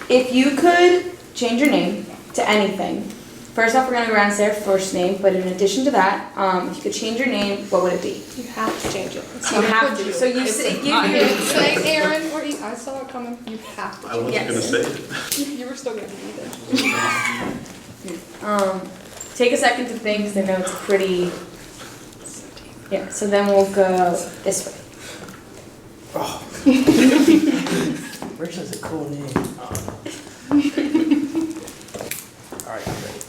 If you could change your name to anything, first off, we're going to go around and say our first name, but in addition to that, if you could change your name, what would it be? You have to change it. You have to. So you say, say Aaron or I saw it coming. You have to. I wasn't going to say it. You were still going to do it. Take a second to think, because I know it's pretty. Yeah. So then we'll go this way. Oh. Rich is a cool name. Alright, I'm ready.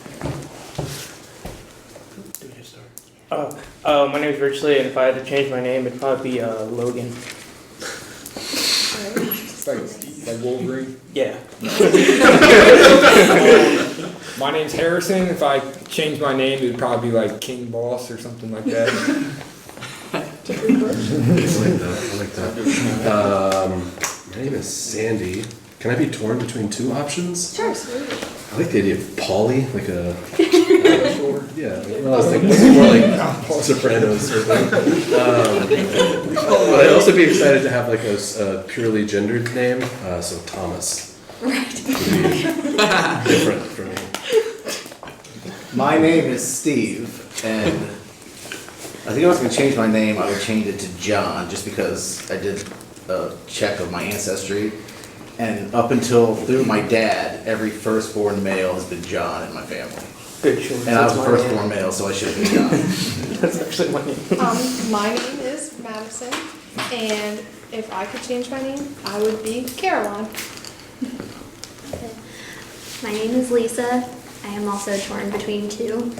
Do your story. My name is Rich Lee, and if I had to change my name, it'd probably be Logan. Like Wolverine? Yeah. My name's Harrison. If I changed my name, it'd probably be like King Boss or something like that. I like that. My name is Sandy. Can I be torn between two options? Sure. I like the idea of Polly, like a yeah. Well, I was thinking more like Sopranos or something. But I'd also be excited to have like a purely gendered name, so Thomas. Right. Would be different for me. My name is Steve, and I think if I was going to change my name, I would change it to John, just because I did a check of my ancestry, and up until through my dad, every firstborn male has been John in my family. Good choice. And I was a firstborn male, so I should have been John. That's actually my name. My name is Madison, and if I could change my name, I would be Caroline. My name is Lisa. I am also torn between two.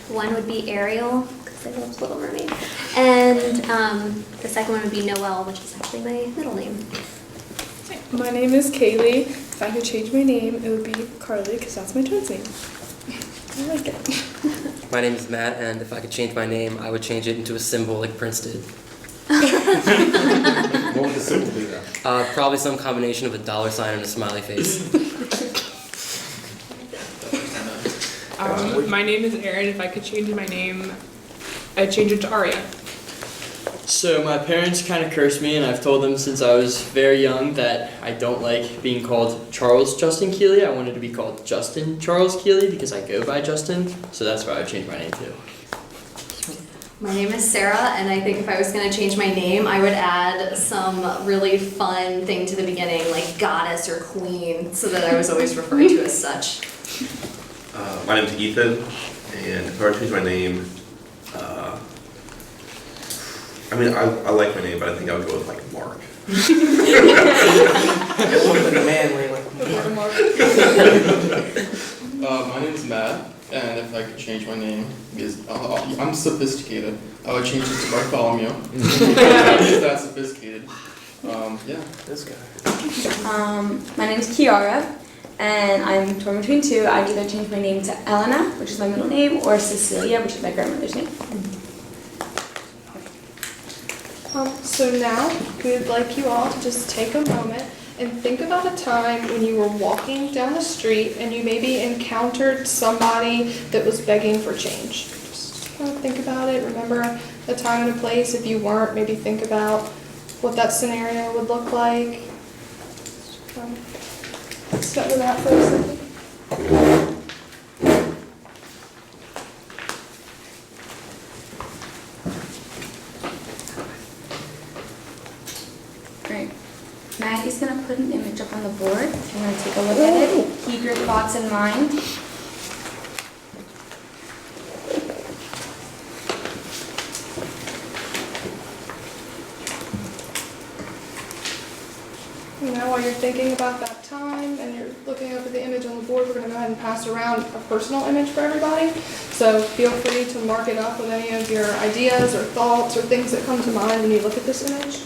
One would be Ariel, because I love Little Mermaid. And the second one would be Noelle, which is actually my middle name. My name is Kaylee. If I could change my name, it would be Carly, because that's my twin's name. I like it. My name is Matt, and if I could change my name, I would change it into a symbol like Prince did. What would the symbol be then? Probably some combination of a $sign and a smiley face. My name is Erin. If I could change my name, I'd change it to Aria. So my parents kind of cursed me, and I've told them since I was very young that I don't like being called Charles Justin Keeley. I wanted to be called Justin Charles Keeley because I go by Justin, so that's why I've changed my name too. My name is Sarah, and I think if I was going to change my name, I would add some really fun thing to the beginning, like goddess or queen, so that I was always referred to as such. My name's Ethan, and if I were to change my name, I mean, I like my name, but I think I would go with like Mark. My name is Matt, and if I could change my name, because I'm sophisticated, I would change it to Bartholomew. It's that sophisticated. Yeah. This guy. My name's Kiara, and I'm torn between two. I'd either change my name to Elena, which is my middle name, or Cecilia, which is my grandmother's name. So now, we'd like you all to just take a moment and think about a time when you were walking down the street and you maybe encountered somebody that was begging for change. Just kind of think about it. Remember a time and a place. If you weren't, maybe think about what that scenario would look like. Start with that for a second. Great. Maggie's going to put an image up on the board. If you want to take a look at it, keep your thoughts in mind. Now, while you're thinking about that time and you're looking up at the image on the board, we're going to go ahead and pass around a personal image for everybody. So feel free to mark it up with any of your ideas or thoughts or things that come to mind when you look at this image.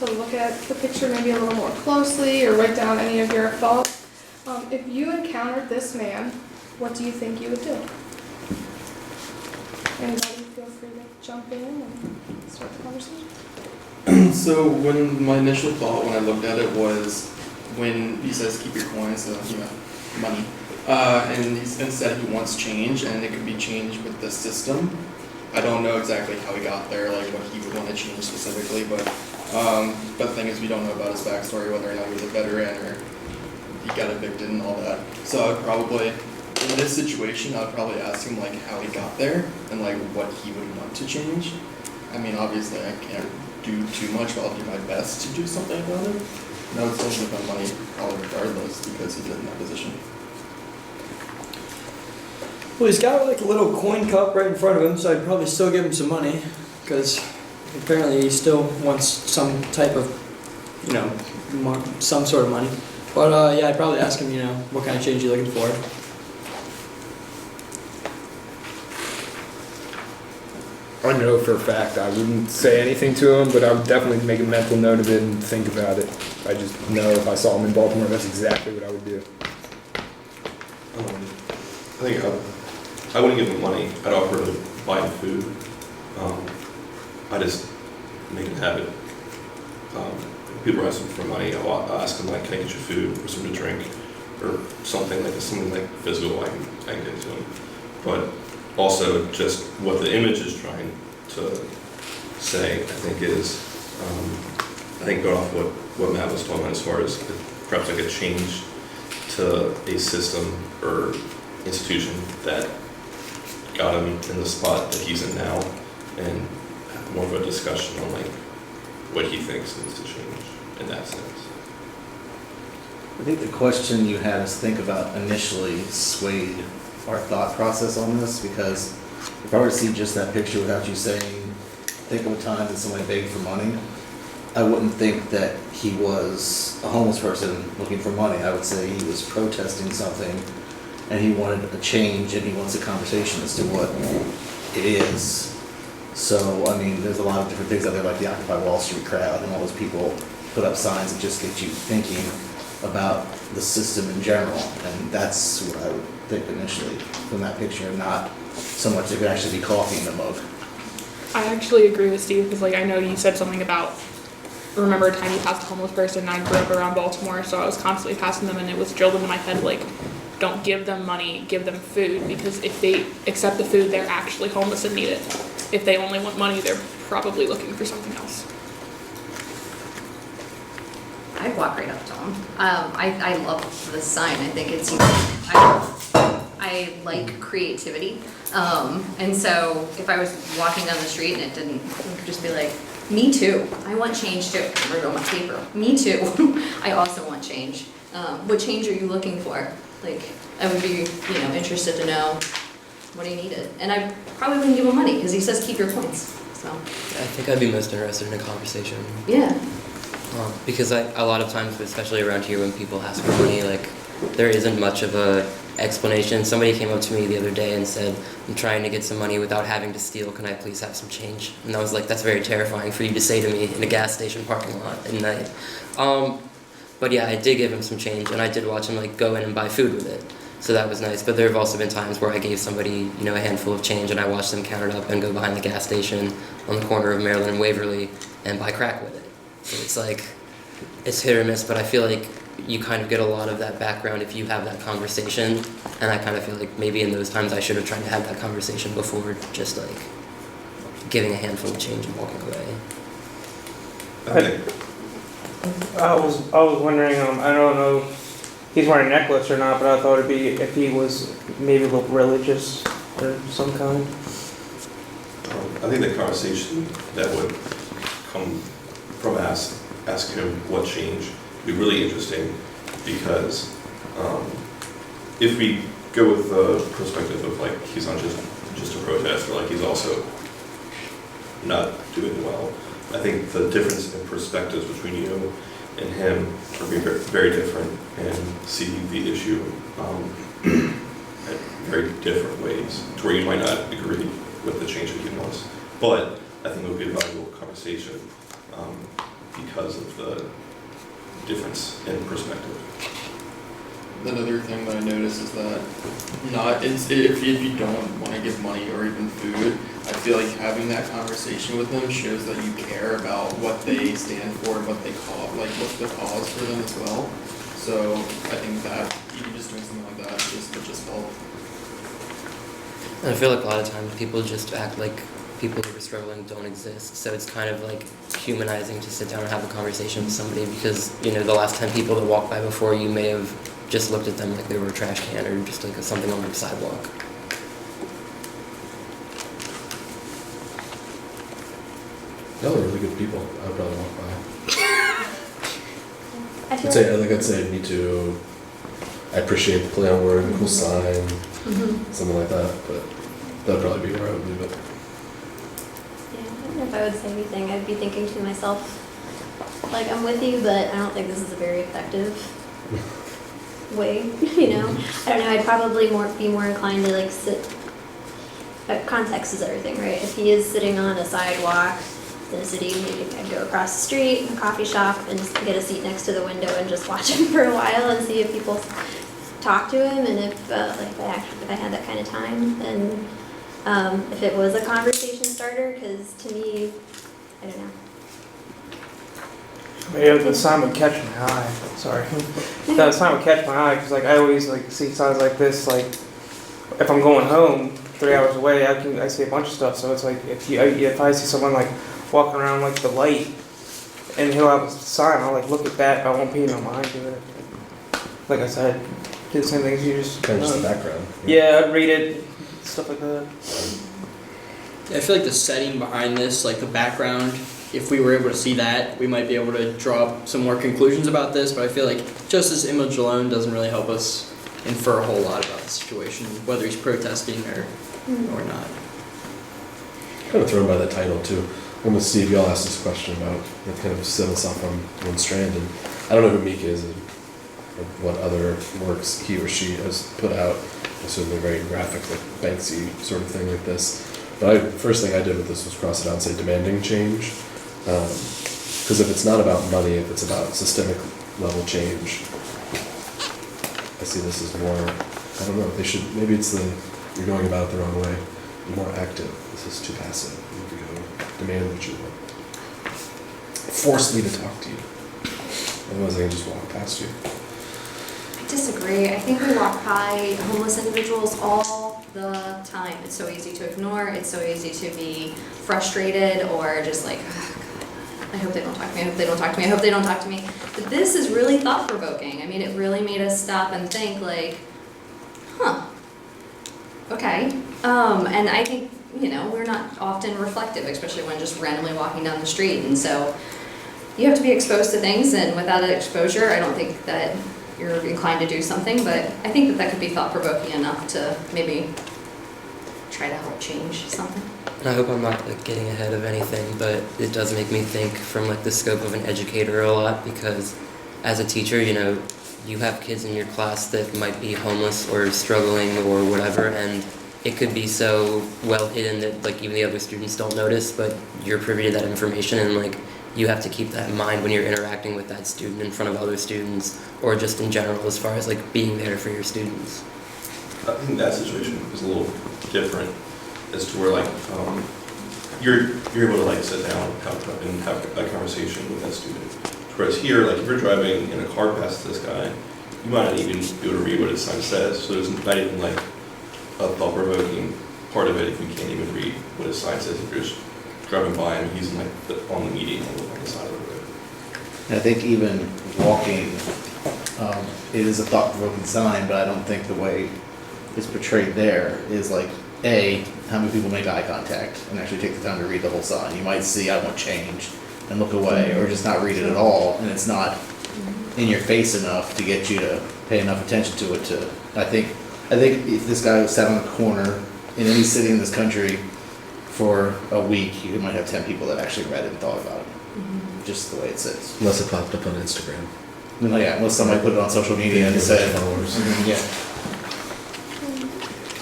to look at the picture maybe a little more closely or write down any of your thoughts. If you encountered this man, what do you think you would do? Anybody feel free to jump in and start the conversation. So when my initial thought when I looked at it was when he says keep your coins, money, and instead he wants change, and it could be changed with the system. I don't know exactly how he got there, like what he would want to change specifically, but the thing is we don't know about his backstory, whether or not he was a veteran or he got evicted and all that. So I would probably, in this situation, I would probably ask him like how he got there and like what he would want to change. I mean, obviously I can't do too much, but I'll do my best to do something about it. And I would still give him money probably regardless because he's in that position. Well, he's got like a little coin cup right in front of him, so I'd probably still give him some money, because apparently he still wants some type of, some sort of money. But yeah, I'd probably ask him, what kind of change you're looking for. I know for a fact I wouldn't say anything to him, but I would definitely make a mental note of it and think about it. I just know if I saw him in Baltimore, that's exactly what I would do. I think I wouldn't give him money. I'd offer to buy him food. I just make it a habit. People ask him for money. I'll ask them like, "Can I get you food or something to drink, or something like physical I can get to him." But also, just what the image is trying to say, I think is, going off what Matt was talking about as far as perhaps like a change to a system or institution that got him in the spot that he's in now, and more of a discussion on like what he thinks needs to change in that sense. I think the question you had us think about initially swayed our thought process on this, because if I were to see just that picture without you saying, think of a time that somebody begged for money, I wouldn't think that he was a homeless person looking for money. I would say he was protesting something and he wanted a change and he wants a conversation as to what it is. So, I mean, there's a lot of different things out there, like the Occupy Wall Street crowd and all those people put up signs that just get you thinking about the system in general, and that's what I would think initially from that picture, not so much there could actually be coffee in the mug. I actually agree with Steve, because I know you said something about, remember a time you passed a homeless person, and I grew up around Baltimore, so I was constantly passing them, and it was drilled into my head, don't give them money, give them food, because if they accept the food, they're actually homeless and need it. If they only want money, they're probably looking for something else. I'd walk right up to him. I love this sign. I think it's I like creativity. And so if I was walking down the street and it didn't, it would just be like, me too. I want change too. I'm gonna go on my paper. Me too. I also want change. What change are you looking for? I would be, interested to know what he needed. And I probably wouldn't give him money because he says keep your points. So. I think I'd be most interested in a conversation. Yeah. Because a lot of times, especially around here, when people ask for money, there isn't much of a explanation. Somebody came up to me the other day and said, "I'm trying to get some money without having to steal. Can I please have some change?" And I was like, that's very terrifying for you to say to me in a gas station parking lot at night. But yeah, I did give him some change, and I did watch him go in and buy food with it. So that was nice. But there have also been times where I gave somebody, a handful of change, and I watched them count it up and go behind the gas station on the corner of Maryland and Waverly and buy crack with it. So it's it's hit or miss, but I feel like you kind of get a lot of that background if you have that conversation, and I kind of feel like maybe in those times I should have tried to have that conversation before just giving a handful of change and walking away. I was wondering, I don't know if he's wearing a necklace or not, but I thought it'd be if he was maybe a little religious or some kind. I think the conversation that would come from asking him what changed would be really interesting, because if we go with the perspective of he's not just a protester, he's also not doing well, I think the difference in perspectives between you and him are very different, and see the issue in very different ways, to where you might not agree with the change that he wants. But I think it would be a valuable conversation because of the difference in perspective. Another thing that I noticed is that if you don't want to give money or even food, I feel like having that conversation with them shows that you care about what they stand for and what they call, like what's the cause for them as well. So I think that even just doing something like that would just help. And I feel like a lot of times people just act like people who are struggling don't exist. So it's kind of like humanizing to sit down and have a conversation with somebody because, you know, the last 10 people that walked by before you may have just looked at them like they were a trash can or just like something on the sidewalk. Y'all are really good people. I would probably walk by. I'd say me too. I appreciate the play on word, cool sign, something like that, but that'd probably be where I would leave it. Yeah, I don't know if I would say anything. I'd be thinking to myself, like, I'm with you, but I don't think this is a very effective way, you know? I don't know, I'd probably be more inclined to, like, sit, context is everything, right? If he is sitting on a sidewalk in a city, maybe I'd go across the street, a coffee shop, and just get a seat next to the window and just watch him for a while and see if people talk to him, and if I had that kind of time, and if it was a conversation starter, because to me, I don't know. Yeah, the sign would catch my eye. Sorry. The sign would catch my eye because, like, I always like see signs like this. Like, if I'm going home 3 hours away, I see a bunch of stuff. So it's like if I see someone like walking around like the light, and he'll have a sign, I'll like look at that. But I won't pay no mind to it. Like I said, do the same things you just. Kind of just the background. Yeah, I'd read it, stuff like that. I feel like the setting behind this, like the background, if we were able to see that, we might be able to draw some more conclusions about this, but I feel like just this image alone doesn't really help us infer a whole lot about the situation, whether he's protesting or not. Kind of thrown by the title too. I'm gonna see if y'all asked this question about it kind of set us off on one strand, and I don't know who Meek is or what other works he or she has put out. I assume they're very graphic, like Banksy sort of thing like this. But first thing I did with this was cross it out and say demanding change. Because if it's not about money, if it's about systemic level change, I see this as more, I don't know, they should, maybe it's you're going about it the wrong way. Be more active. This is too passive. You need to go demand what you want. Force me to talk to you. Otherwise I can just walk past you. I disagree. I think we walk by homeless individuals all the time. It's so easy to ignore. It's so easy to be frustrated or just like, oh, God, I hope they don't talk to me. I hope they don't talk to me. I hope they don't talk to me. But this is really thought-provoking. I mean, it really made us stop and think like, huh, okay. And I think, you know, we're not often reflective, especially when just randomly walking down the street. And so you have to be exposed to things, and without that exposure, I don't think that you're inclined to do something, but I think that could be thought-provoking enough to maybe try to help change something. And I hope I'm not like getting ahead of anything, but it does make me think from like the scope of an educator a lot, because as a teacher, you know, you have kids in your class that might be homeless or struggling or whatever, and it could be so well hidden that like even the other students don't notice, but you're privy to that information, and like you have to keep that in mind when you're interacting with that student in front of other students, or just in general as far as like being there for your students. I think that situation is a little different as to where like you're able to like sit down and have a conversation with that student. Whereas here, like if you're driving in a car past this guy, you might not even be able to read what his sign says. So there's not even like a thought-provoking part of it if you can't even read what his sign says. If you're just driving by him, he's like on the median on the side of the road. And I think even walking, it is a thought-provoking sign, but I don't think the way it's portrayed there is like, A, how many people make eye contact and actually take the time to read the whole sign. You might see, I want change, and look away, or just not read it at all, and it's not in your face enough to get you to pay enough attention to it to, I think if this guy sat on a corner in any city in this country for a week, you might have 10 people that actually read it and thought about it, just the way it sits. Unless it popped up on Instagram. No, yeah, unless somebody put it on social media and said, followers. yeah.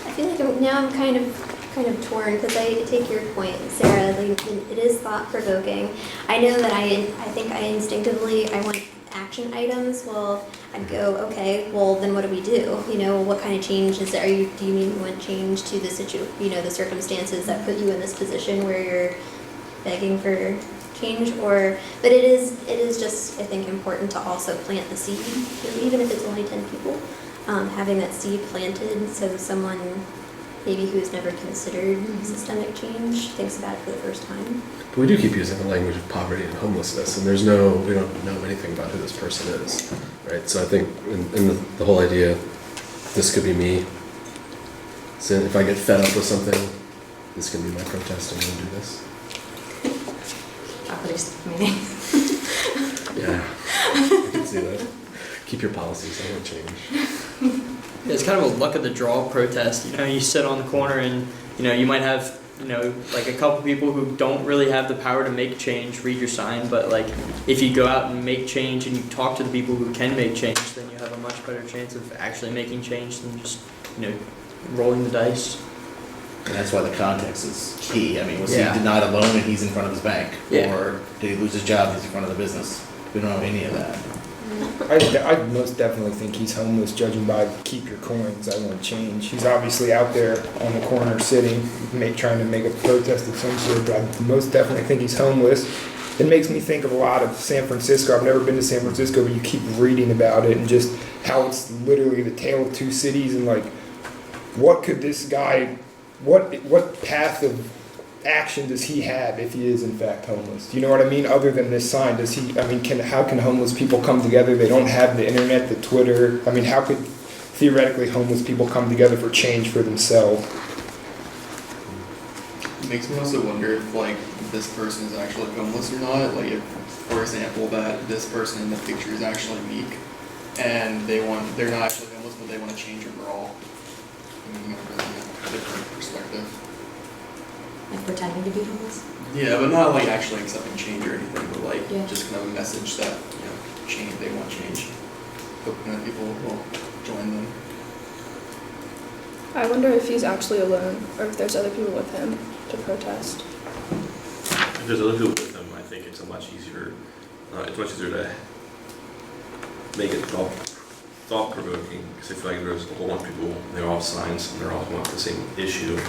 I feel like now I'm kind of kind of torn because I take your point, Sarah. Like, it is thought provoking. I know that I think I instinctively I want action items. Well, I'd go, okay, well then what do we do? You know, what kind of change is there? Do you mean you want change to the the circumstances that put you in this position where you're begging for change? But it is just, I think, important to also plant the seed, even if it's only 10 people, having that seed planted so someone maybe who's never considered systemic change thinks about it for the first time. But we do keep using the language of poverty and homelessness, and we don't know anything about who this person is, right? So I think in the whole idea, this could be me. So if I get fed up with something, this can be my protest. I'm going to do this. Meeting. Yeah, I can see that. Keep your policies. I won't change. It's kind of a luck of the draw protest. You know, you sit on the corner and, you might have, like a couple people who don't really have the power to make change read your sign, but like if you go out and make change and you talk to the people who can make change, then you have a much better chance of actually making change than just, rolling the dice. And that's why the context is key. I mean, was Yeah. he denied a loan and he's in front of his bank? Yeah. Or did he lose his job and he's in front of the business? We don't know any of that. I most definitely think he's homeless, judging by keep your coins, I want change. He's obviously out there on the corner sitting, trying to make a protest of some sort, but I most definitely think he's homeless. It makes me think of a lot of San Francisco. I've never been to San Francisco, but you keep reading about it and just how it's literally the tale of two cities, and like, what could this guy, what path of action does he have if he is in fact homeless? Do you know what I mean? Other than this sign, how can homeless people come together? They don't have the internet, the Twitter. I mean, how could theoretically homeless people come together for change for themselves? It makes me also wonder if like this person is actually homeless or not. Like if, for example, that this person in the picture is actually meek and they're not actually homeless, but they want to change overall. I mean, a different perspective. Like pretending to be homeless. Yeah, but not like actually accepting change or anything, but like Yeah. just kind of a message that change. They want change, hoping that people will join them. I wonder if he's actually alone or if there's other people with him to protest. If there's other people with them, I think it's much easier to make it thought-provoking, because I feel like there's a whole bunch of people, they all have signs, and they all want the same issue.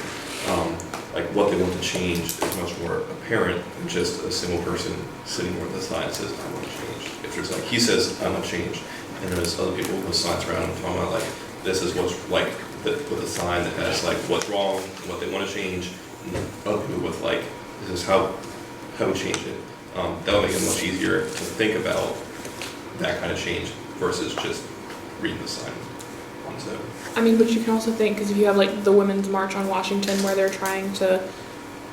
Like what they want to change is much more apparent than just a single person sitting with a sign that says, I want to change. If there's like, he says, I want to change, and there's other people with signs around him talking about like, this is what's like, with a sign that has like what's wrong, what they want to change, and then other people with like, this is how we change it. That'll make it much easier to think about that kind of change versus just reading the sign on its own. I mean, but you can also think, because if you have like the Women's March on Washington where they're trying to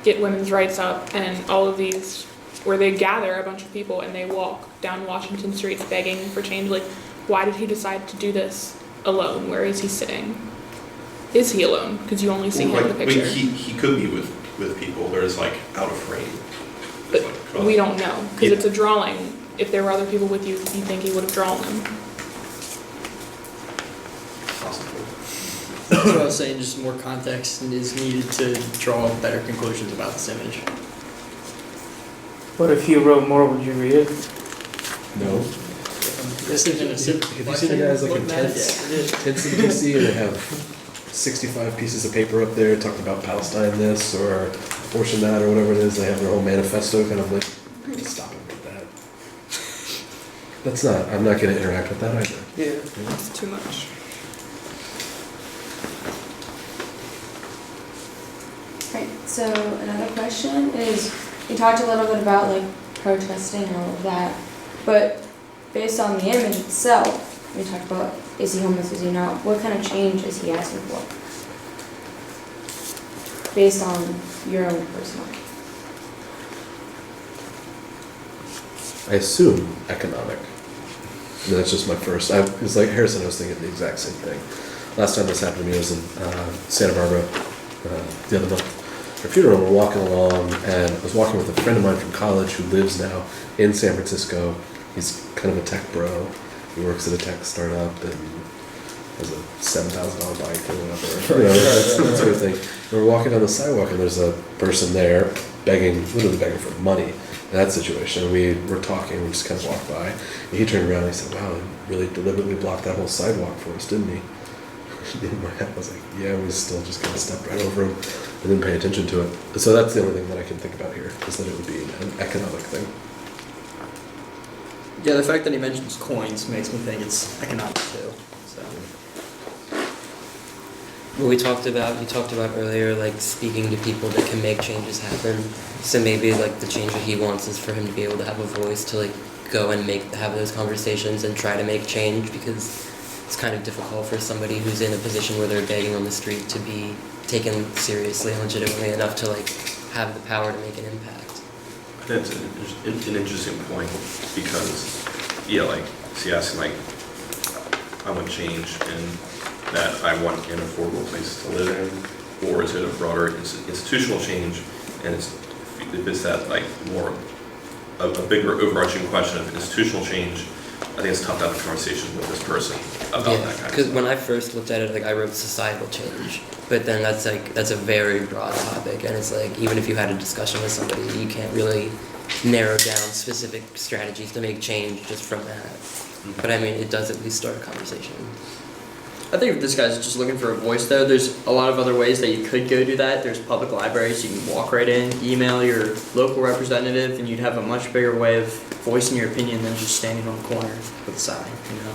get women's rights up, and all of these, where they gather a bunch of people and they walk down Washington streets begging for change, like, why did he decide to do this alone? Where is he sitting? Is he alone? Because you only see him in the picture. He could be with people, they're just like out of frame. But Like, we don't know, because Yeah. it's a drawing. If there were other people with you, you think he would have drawn them. Possibly. That's what I was saying, just more context is needed to draw better conclusions about this image. But if you wrote more, would you read it? No. This is in a Civic. Have you seen the guys like in tents in DC, and they have 65 pieces of paper up there talking about Palestine this or abortion that or whatever it is? They have their whole manifesto kind of like, stop it with that. That's not, I'm not going to interact with that either. Yeah. It's too much. Right, so another question is, we talked a little bit about like protesting and all of that, but based on the image itself, we talked about, is he homeless, is he not? What kind of change is he asking for? Based on your own personal. I assume economic. And that's just my first. It's like Harrison, I was thinking the exact same thing. Last time this happened to me, I was in Santa Barbara the other month. For a funeral, we're walking along, and I was walking with a friend of mine from college who lives now in San Francisco. He's kind of a tech bro. He works at a tech startup, and has a $7,000 bike or whatever. You know, that's the sort of thing. And we're walking down the sidewalk and there's a person there begging, literally begging for money. In that situation, we were talking, we just kind of walked by, and he turned around and he said, "Wow, he really deliberately blocked that whole sidewalk for us, didn't he?" In my head, I was like, "Yeah," we still just kind of stepped right over him and didn't pay attention to it. So that's the only thing that I can think about here, is that it would be an economic thing. Yeah, the fact that he mentions coins makes me think it's economic too. So. What you talked about earlier, like speaking to people that can make changes happen. So maybe like the change that he wants is for him to be able to have a voice to like go and have those conversations and try to make change, because it's kind of difficult for somebody who's in a position where they're begging on the street to be taken seriously and legitimately enough to like have the power to make an impact. That's an interesting point, because, yeah, like, see, asking, like, I want change and that I want an affordable place to live in, or is it a broader institutional change, and if it's that, like, more, a bigger overarching question of institutional change, I think it's tough to have a conversation with this person about that kind of because stuff. when I first looked at it, like I wrote societal change, but then that's a very broad topic, and it's like even if you had a discussion with somebody, you can't really narrow down specific strategies to make change just from that. But I mean, it does at least start a conversation. I think if this guy's just looking for a voice, though, there's a lot of other ways that you could go do that. There's public libraries, you can walk right in, email your local representative, and you'd have a much bigger way of voicing your opinion than just standing on the corner with a sign, you know?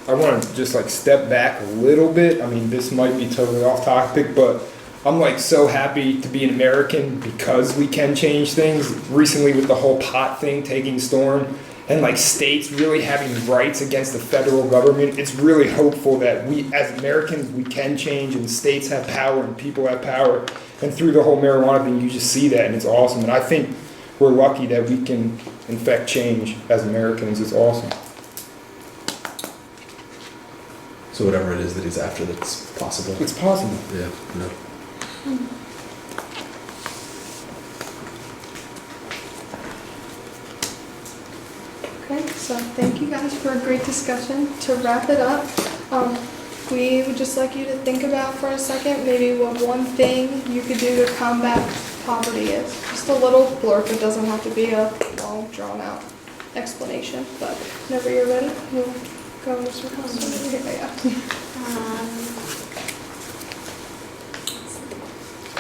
I want to just like step back a little bit. I mean, this might be totally off topic, but I'm like so happy to be an American because we can change things. Recently with the whole pot thing taking storm, and like states really having rights against the federal government, it's really hopeful that we as Americans, we can change, and states have power and people have power. And through the whole marijuana thing, you just see that, and it's awesome. And I think we're lucky that we can effect change as Americans. It's awesome. So whatever it is that he's after, that's possible. It's possible. Yeah, no. Okay, so thank you guys for a great discussion. To wrap it up, we would just like you to think about for a second maybe what one thing you could do to combat poverty is. Just a little blurb. It doesn't have to be a long, drawn-out explanation, but whenever you're ready, we'll go into some questions. Yeah.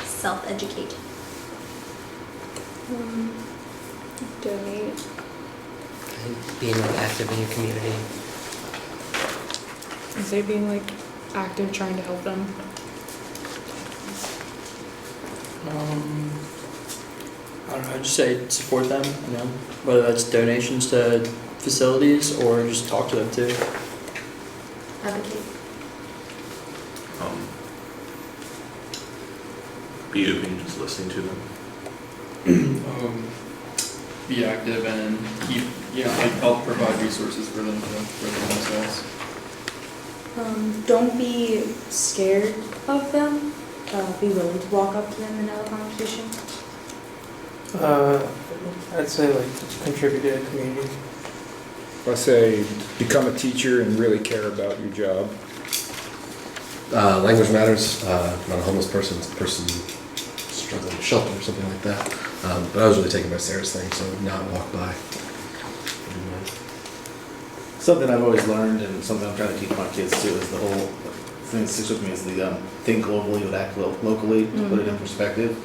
Self-educate. Donate. I think being like active in your community. I say being like active, trying to help them. I don't know, I'd just say support them, you know, whether that's donations to facilities or just talk to them too. Advocate. Be open, just listening to them. Be active and keep, like help provide resources for them to further themselves. Don't be scared of them. Be willing to walk up to them and have a conversation. I'd say like contribute to the community. I say become a teacher and really care about your job. Language matters. Not a homeless person, it's a person struggling with shelter or something like that. But I was really taken by Sarah's thing, so not walk by. Something I've always learned, and something I'm trying to teach my kids too, is the whole thing that sticks with me is the think globally but act locally, to put it in perspective.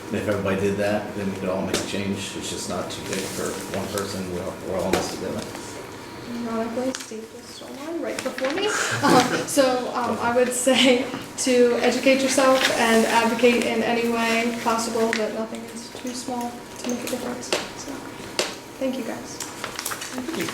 And if everybody did that, then we could all make a change. It's just not too big for one person. We're all in this together. Ironically, Steve just stole mine right before me. I would say to educate yourself and advocate in any way possible, that nothing is too small to make a difference. So, thank you guys. Thank you.